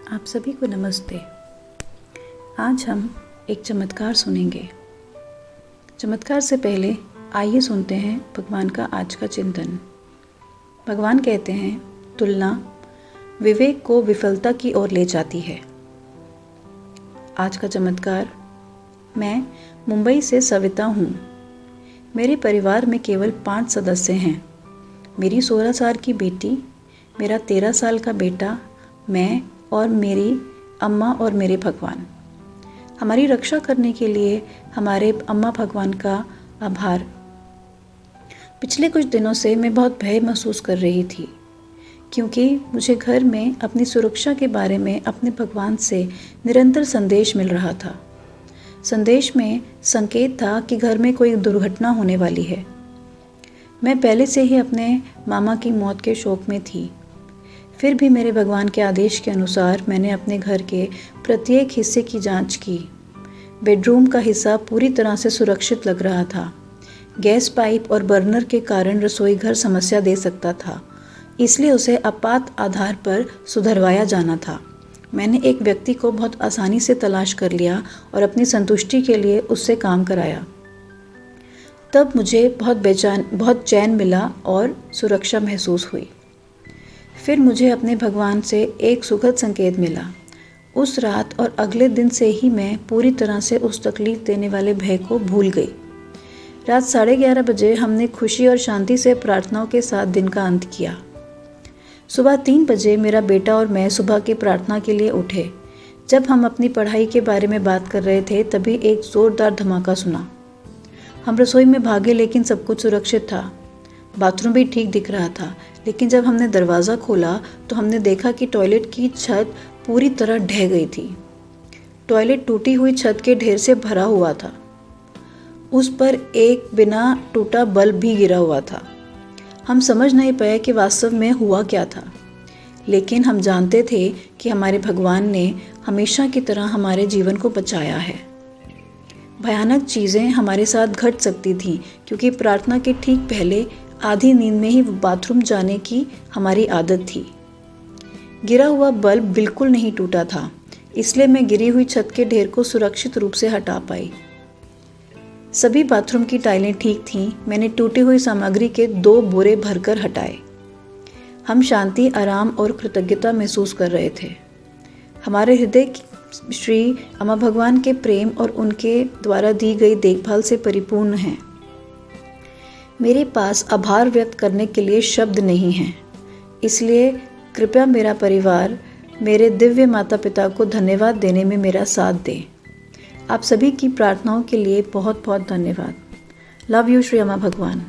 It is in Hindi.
आप सभी को नमस्ते। आज हम एक चमत्कार सुनेंगे। चमत्कार से पहले आइए सुनते हैं भगवान का आज का चिंतन। भगवान कहते हैं, तुलना विवेक को विफलता की ओर ले जाती है। आज का चमत्कार। मैं मुंबई से सविता हूँ। मेरे परिवार में केवल 5 सदस्य हैं। मेरी 16 साल की बेटी, मेरा 13 साल का बेटा, मैं और मेरी अम्मा और मेरे भगवान। हमारी रक्षा करने के लिए हमारे अम्मा भगवान का आभार। पिछले कुछ दिनों से मैं बहुत भय महसूस कर रही थी, क्योंकि मुझे घर में अपनी सुरक्षा के बारे में अपने भगवान से निरंतर संदेश मिल रहा था। संदेश में संकेत था कि घर में कोई दुर्घटना होने वाली है। मैं पहले से ही अपने मामा की मौत के शोक में थी। फिर भी मेरे भगवान के आदेश के अनुसार मैंने अपने घर के प्रत्येक हिस्से की जांच की। बेडरूम का हिस्सा पूरी तरह से सुरक्षित लग रहा था। गैस पाइप और बर्नर के कारण रसोई घर समस्या दे सकता था, इसलिए उसे आपात आधार पर सुधरवाया जाना था। मैंने एक व्यक्ति को बहुत आसानी से तलाश कर लिया और अपनी संतुष्टि के लिए उससे काम कराया। तब मुझे बहुत चैन मिला और सुरक्षा महसूस हुई। फिर मुझे अपने भगवान से एक सुखद संकेत मिला। उस रात और अगले दिन से ही मैं पूरी तरह से उस तकलीफ देने वाले भय को भूल गई। रात 11:30 बजे हमने खुशी और शांति से प्रार्थनाओं के साथ दिन का अंत किया। सुबह 3 बजे मेरा बेटा और मैं सुबह की प्रार्थना के लिए उठे। जब हम अपनी पढ़ाई के बारे में बात कर रहे थे, तभी एक ज़ोरदार धमाका सुना। हम रसोई में भागे, लेकिन सब कुछ सुरक्षित था। बाथरूम भी ठीक दिख रहा था, लेकिन जब हमने दरवाज़ा खोला तो हमने देखा कि टॉयलेट की छत पूरी तरह ढह गई थी। टॉयलेट टूटी हुई छत के ढेर से भरा हुआ था। उस पर एक बिना टूटा बल्ब भी गिरा हुआ था। हम समझ नहीं पाए कि वास्तव में हुआ क्या था, लेकिन हम जानते थे कि हमारे भगवान ने हमेशा की तरह हमारे जीवन को बचाया है। भयानक चीज़ें हमारे साथ घट सकती थीं, क्योंकि प्रार्थना के ठीक पहले आधी नींद में ही बाथरूम जाने की हमारी आदत थी। गिरा हुआ बल्ब बिल्कुल नहीं टूटा था, इसलिए मैं गिरी हुई छत के ढेर को सुरक्षित रूप से हटा पाई। सभी बाथरूम की टाइलें ठीक थीं। मैंने टूटी हुई सामग्री के 2 बोरे भरकर हटाए। हम शांति, आराम और कृतज्ञता महसूस कर रहे थे। हमारे हृदय श्री अम्मा भगवान के प्रेम और उनके द्वारा दी गई देखभाल से परिपूर्ण हैं। मेरे पास आभार व्यक्त करने के लिए शब्द नहीं हैं, इसलिए कृपया मेरा परिवार, मेरे दिव्य माता पिता को धन्यवाद देने में मेरा साथ दें। आप सभी की प्रार्थनाओं के लिए बहुत बहुत धन्यवाद। लव यू श्री अम्मा भगवान।